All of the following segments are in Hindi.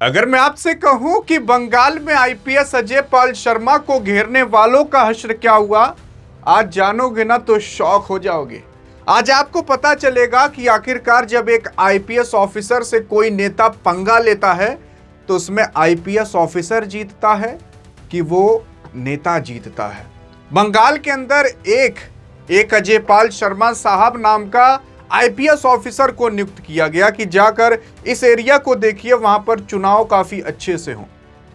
अगर मैं आपसे कहूं कि बंगाल में आईपीएस अजय पाल शर्मा को घेरने वालों का हश्र क्या हुआ, आज जानोगे ना तो शॉक हो जाओगे। आज आपको पता चलेगा कि आखिरकार जब एक आईपीएस ऑफिसर से कोई नेता पंगा लेता है तो उसमें आईपीएस ऑफिसर जीतता है कि वो नेता जीतता है। बंगाल के अंदर एक अजय पाल शर्मा साहब नाम का आईपीएस ऑफिसर को नियुक्त किया गया कि जाकर इस एरिया को देखिए, वहां पर चुनाव काफी अच्छे से हों।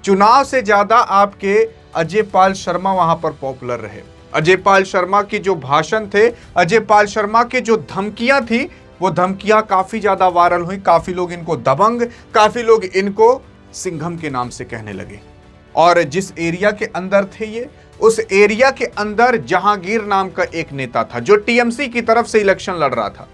चुनाव से ज्यादा आपके अजय पाल शर्मा वहां पर पॉपुलर रहे। अजय पाल शर्मा के जो भाषण थे, अजय पाल शर्मा के जो धमकियां थी, वो धमकियां काफी ज्यादा वायरल हुई। काफी लोग इनको दबंग, काफी लोग इनको सिंघम के नाम से कहने लगे। और जिस एरिया के अंदर थे ये, उस एरिया के अंदर जहांगीर नाम का एक नेता था जो टीएमसी की तरफ से इलेक्शन लड़ रहा था।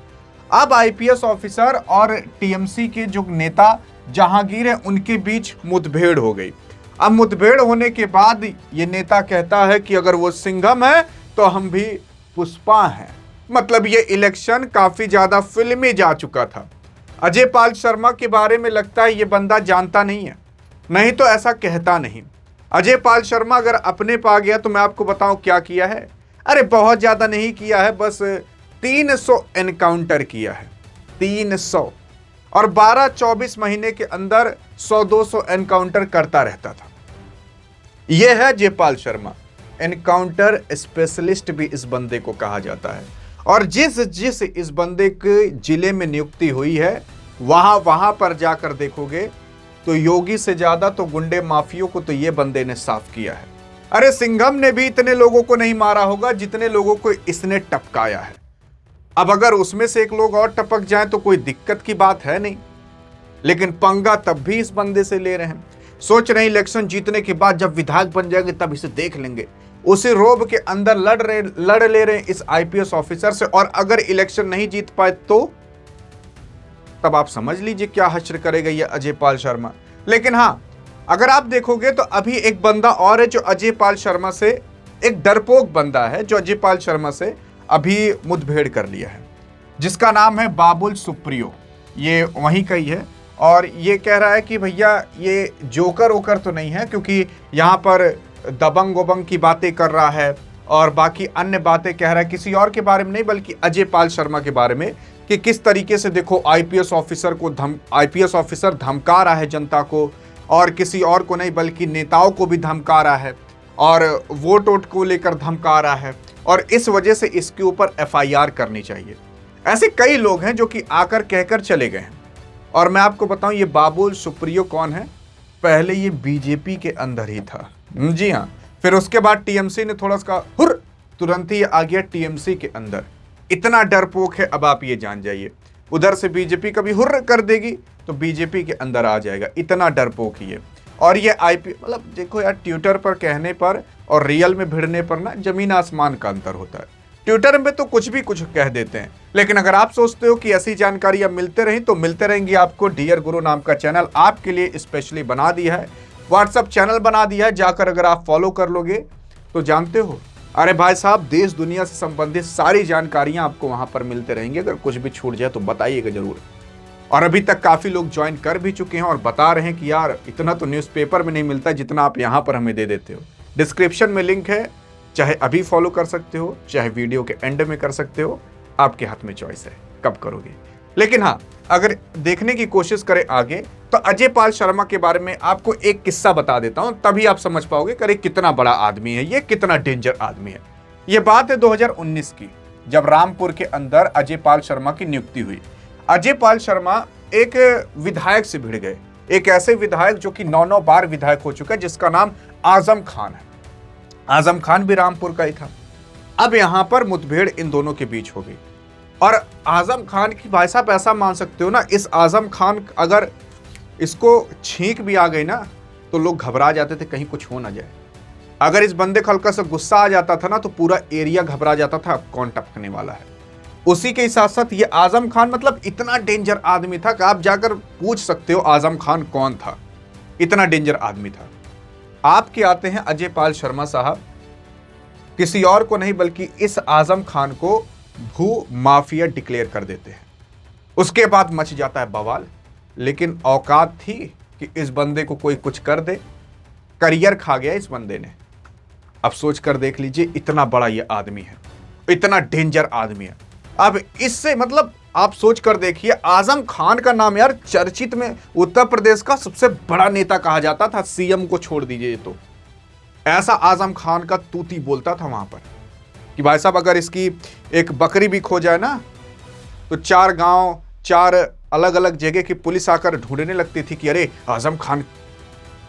अब आईपीएस ऑफिसर और टीएमसी के जो नेता जहांगीर है, उनके बीच मुठभेड़ हो गई। अब मुठभेड़ होने के बाद ये नेता कहता है कि अगर वो सिंघम है तो हम भी पुष्पा हैं। मतलब ये इलेक्शन काफी ज्यादा फिल्मी जा चुका था। अजय पाल शर्मा के बारे में लगता है ये बंदा जानता नहीं है, नहीं तो ऐसा कहता नहीं। अजय पाल शर्मा अगर अपने पा गया तो मैं आपको बताऊं क्या किया है। अरे बहुत ज्यादा नहीं किया है, बस 300 एनकाउंटर किया है, 300। और 12-24 महीने के अंदर 100-200 एनकाउंटर करता रहता था। यह है जयपाल शर्मा, एनकाउंटर स्पेशलिस्ट भी इस बंदे को कहा जाता है। और जिस इस बंदे के जिले में नियुक्ति हुई है, वहां पर जाकर देखोगे तो योगी से ज्यादा तो गुंडे माफियों को तो ये बंदे ने साफ किया है। अरे सिंघम ने भी इतने लोगों को नहीं मारा होगा जितने लोगों को इसने टपकाया है। अब अगर उसमें से एक लोग और टपक जाए तो कोई दिक्कत की बात है नहीं, लेकिन पंगा तब भी इस बंदे से ले रहे हैं। सोच रहे हैं इलेक्शन जीतने के बाद जब विधायक बन जाएंगे तब इसे देख लेंगे। उसे रोब के अंदर लड़ ले रहे हैं इस आईपीएस ऑफिसर से। और अगर इलेक्शन नहीं जीत पाए तो तब आप समझ लीजिए क्या हश्र करेगा ये अजय पाल शर्मा। लेकिन हां, अगर आप देखोगे तो अभी एक बंदा और है जो अजय पाल शर्मा से, एक डरपोक बंदा है जो अजय पाल शर्मा से अभी मुठभेड़ कर लिया है, जिसका नाम है बाबुल सुप्रियो। ये वहीं का ही है और ये कह रहा है कि भैया ये जोकर वोकर तो नहीं है, क्योंकि यहाँ पर दबंग वबंग की बातें कर रहा है और बाकी अन्य बातें कह रहा है, किसी और के बारे में नहीं बल्कि अजय पाल शर्मा के बारे में, कि किस तरीके से देखो आईपीएस ऑफिसर धमका रहा है जनता को, और किसी और को नहीं बल्कि नेताओं को भी धमका रहा है और वोट को लेकर धमका रहा है, और इस वजह से इसके ऊपर एफआईआर करनी चाहिए। ऐसे कई लोग हैं जो कि आकर कहकर चले गए हैं। और मैं आपको बताऊं ये बाबुल सुप्रियो कौन है। पहले ये बीजेपी के अंदर ही था, जी हाँ, फिर उसके बाद टीएमसी ने थोड़ा सा हुर, तुरंत ही आ गया टीएमसी के अंदर। इतना डरपोक है, अब आप ये जान जाइए। उधर से बीजेपी कभी हुर्र कर देगी तो बीजेपी के अंदर आ जाएगा, इतना डरपोक ही है। और ये मतलब देखो यार, ट्विटर पर कहने पर और रियल में भिड़ने पर ना जमीन आसमान का अंतर होता है। ट्विटर में तो कुछ भी कुछ कह देते हैं, लेकिन अगर आप सोचते हो कि ऐसी जानकारी अब मिलते रही तो मिलते रहेंगी आपको। डियर गुरु नाम का चैनल आपके लिए स्पेशली बना दिया है, व्हाट्सएप चैनल बना दिया है, जाकर अगर आप फॉलो कर लोगे तो जानते हो, अरे भाई साहब, देश दुनिया से संबंधित सारी जानकारियां आपको वहां पर मिलते रहेंगी। अगर कुछ भी छूट जाए तो बताइएगा जरूर। और अभी तक काफी लोग ज्वाइन कर भी चुके हैं और बता रहे हैं कि यार इतना तो न्यूज़पेपर में नहीं मिलता जितना आप यहां पर हमें दे देते हो। डिस्क्रिप्शन में लिंक है, चाहे अभी फॉलो कर सकते हो, चाहे वीडियो के एंड में कर सकते हो, आपके हाथ में चॉइस है कब करोगे। लेकिन हाँ, अगर देखने की कोशिश करें आगे तो अजय पाल शर्मा के बारे में आपको एक किस्सा बता देता हूं, तभी आप समझ पाओगे कि कितना बड़ा आदमी है ये, कितना डेंजर आदमी है। ये बात है 2019 की, जब रामपुर के अंदर अजय पाल शर्मा की नियुक्ति हुई। अजय पाल शर्मा एक विधायक से भिड़ गए, एक ऐसे विधायक जो कि 9 बार विधायक हो चुका है, जिसका नाम आजम खान है। आजम खान भी रामपुर का ही था। अब यहां पर मुठभेड़ इन दोनों के बीच हो गई। और आजम खान की, भाई साहब ऐसा मान सकते हो ना, इस आजम खान अगर इसको छींक भी आ गई ना तो लोग घबरा जाते थे कहीं कुछ हो ना जाए। अगर इस बंदे को हल्का सा गुस्सा आ जाता था ना तो पूरा एरिया घबरा जाता था, अब कौन टपकने वाला है। उसी के साथ साथ ये आजम खान मतलब इतना डेंजर आदमी था कि आप जाकर पूछ सकते हो आजम खान कौन था, इतना डेंजर आदमी था। आपके आते हैं अजय पाल शर्मा साहब, किसी और को नहीं बल्कि इस आजम खान को भू माफिया डिक्लेयर कर देते हैं। उसके बाद मच जाता है बवाल। लेकिन औकात थी कि इस बंदे को कोई कुछ कर दे। करियर खा गया इस बंदे ने। अब सोच कर देख लीजिए, इतना बड़ा ये आदमी है, इतना डेंजर आदमी है। अब इससे मतलब आप सोच कर देखिए, आजम खान का नाम यार चर्चित में उत्तर प्रदेश का सबसे बड़ा नेता कहा जाता था, सीएम को छोड़ दीजिए। तो ऐसा आजम खान का तूती बोलता था वहां पर कि भाई साहब अगर इसकी एक बकरी भी खो जाए ना तो 4 गांव 4 अलग अलग जगह की पुलिस आकर ढूंढने लगती थी कि अरे आजम खान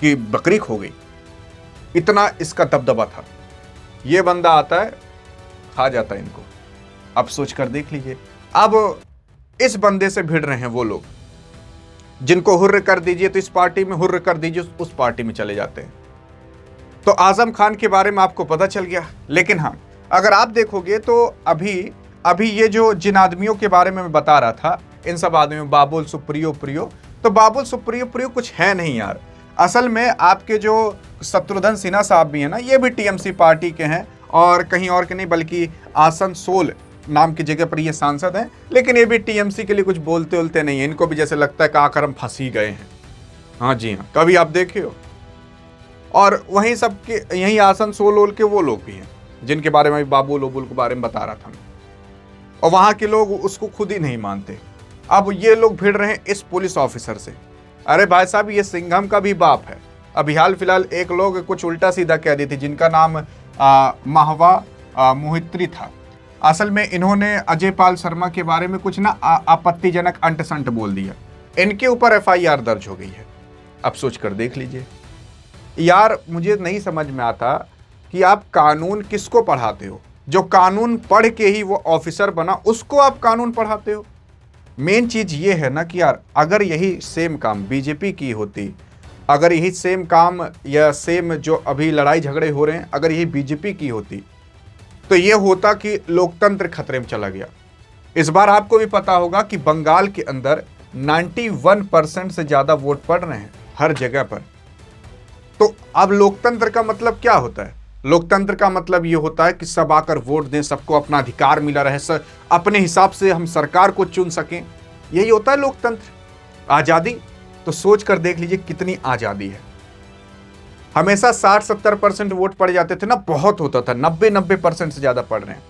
की बकरी खो गई। इतना इसका दबदबा था। ये बंदा आता है, खा जाता है इनको। अब सोच कर देख लीजिए, अब इस बंदे से भिड़ रहे हैं वो लोग जिनको हुर्र कर दीजिए तो इस पार्टी में, हुर्र कर दीजिए उस पार्टी में चले जाते हैं। तो आजम खान के बारे में आपको पता चल गया। लेकिन हाँ, अगर आप देखोगे तो अभी ये जो जिन आदमियों के बारे में मैं बता रहा था, इन सब आदमियों, बाबुल सुप्रियो प्रियो, तो बाबुल सुप्रियो प्रियो कुछ है नहीं यार। असल में आपके जो शत्रुघ्न सिन्हा साहब भी हैं ना, ये भी टीएमसी पार्टी के हैं और कहीं और के नहीं, बल्कि आसनसोल नाम की जगह पर ये सांसद हैं। लेकिन ये भी टीएमसी के लिए कुछ बोलते नहीं है। इनको भी जैसे लगता है कि आकर हम फंस ही गए हैं। हाँ जी हाँ, कभी आप देखे हो। और वहीं सबके यहीं आसनसोल के वो लोग भी हैं जिनके बारे में बाबुल ओबुल के बारे में बता रहा था मैं। और वहां के लोग उसको खुद ही नहीं मानते। अब ये लोग भिड़ रहे हैं इस पुलिस ऑफिसर से। अरे भाई साहब, ये सिंघम का भी बाप है। अभी हाल फिलहाल एक लोग कुछ उल्टा सीधा कह दी थी, जिनका नाम महवा मोहित्री था। असल में इन्होंने अजय पाल शर्मा के बारे में कुछ ना आपत्तिजनक अंट-संट बोल दिया। इनके ऊपर एफआईआर दर्ज हो गई है। अब सोच कर देख लीजिए यार, मुझे नहीं समझ में आता कि आप कानून किसको पढ़ाते हो। जो कानून पढ़ के ही वो ऑफिसर बना, उसको आप कानून पढ़ाते हो। मेन चीज ये है ना कि यार, अगर यही सेम काम बीजेपी की होती, अगर यही सेम काम या सेम जो अभी लड़ाई झगड़े हो रहे हैं, अगर यही बीजेपी की होती तो ये होता कि लोकतंत्र खतरे में चला गया। इस बार आपको भी पता होगा कि बंगाल के अंदर 91% से ज्यादा वोट पड़ रहे हैं हर जगह पर। तो अब लोकतंत्र का मतलब क्या होता है? लोकतंत्र का मतलब ये होता है कि सब आकर वोट दें, सबको अपना अधिकार मिला रहे, अपने हिसाब से हम सरकार को चुन सकें। यही होता है लोकतंत्र। आजादी तो सोच कर देख लीजिए कितनी आजादी है। हमेशा 60-70% वोट पड़ जाते थे ना, बहुत होता था। 90% से ज्यादा पड़ रहे हैं।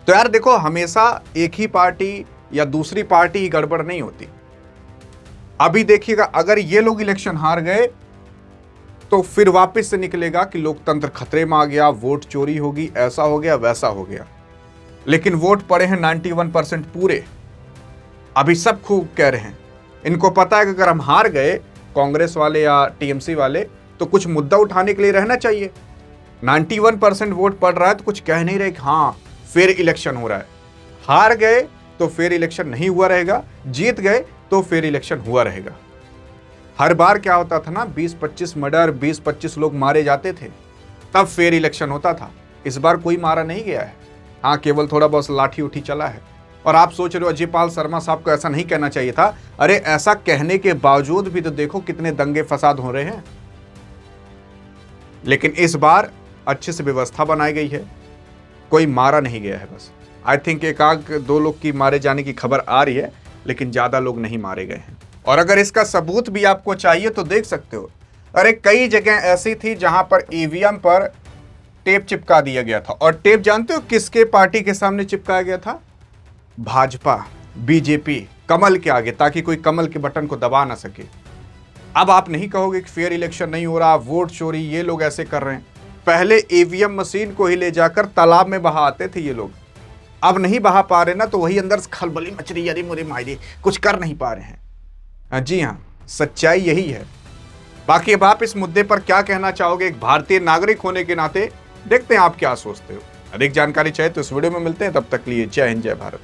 तो यार देखो, हमेशा एक ही पार्टी या दूसरी पार्टी ही गड़बड़ नहीं होती। अभी देखिएगा, अगर ये लोग इलेक्शन हार गए तो फिर वापस से निकलेगा कि लोकतंत्र खतरे में आ गया, वोट चोरी होगी, ऐसा हो गया, वैसा हो गया। लेकिन वोट पड़े हैं 91% पूरे। अभी सब खूब कह रहे हैं, इनको पता है कि अगर हम हार गए, कांग्रेस वाले या टीएमसी वाले, तो कुछ मुद्दा उठाने के लिए रहना चाहिए। 91% वोट पड़ रहा है तो कुछ कह नहीं रहे कि हाँ फिर इलेक्शन हो रहा है। हार गए तो फिर इलेक्शन नहीं हुआ रहेगा, जीत गए तो फिर इलेक्शन हुआ रहेगा। हर बार क्या होता था ना, 20-25 मर्डर, 20-25 लोग मारे जाते थे, तब फिर इलेक्शन होता था। इस बार कोई मारा नहीं गया है। हाँ, केवल थोड़ा बहुत लाठी उठी चला है। और आप सोच रहे हो अजय पाल शर्मा साहब को ऐसा नहीं कहना चाहिए था। अरे ऐसा कहने के बावजूद भी तो देखो कितने दंगे फसाद हो रहे हैं। लेकिन इस बार अच्छे से व्यवस्था बनाई गई है, कोई मारा नहीं गया है। बस आई थिंक 1-2 लोग की मारे जाने की खबर आ रही है, लेकिन ज्यादा लोग नहीं मारे गए हैं। और अगर इसका सबूत भी आपको चाहिए तो देख सकते हो। अरे कई जगह ऐसी थी जहां पर ईवीएम पर टेप चिपका दिया गया था। और टेप जानते हो किसके पार्टी के सामने चिपकाया गया था? भाजपा, बीजेपी, कमल के आगे, ताकि कोई कमल के बटन को दबा ना सके। अब आप नहीं कहोगे कि फेयर इलेक्शन नहीं हो रहा, वोट चोरी ये लोग ऐसे कर रहे हैं। पहले ईवीएम मशीन को ही ले जाकर तालाब में बहाते थे ये लोग। अब नहीं बहा पा रहे ना, तो वही अंदर से खलबली मच रही, अरे मुझे मायरे, कुछ कर नहीं पा रहे हैं। जी हाँ, सच्चाई यही है। बाकी अब आप इस मुद्दे पर क्या कहना चाहोगे एक भारतीय नागरिक होने के नाते? देखते हैं आप क्या सोचते हो। अधिक जानकारी चाहिए तो इस वीडियो में मिलते हैं। तब तक लिए जय हिंद, जय भारत।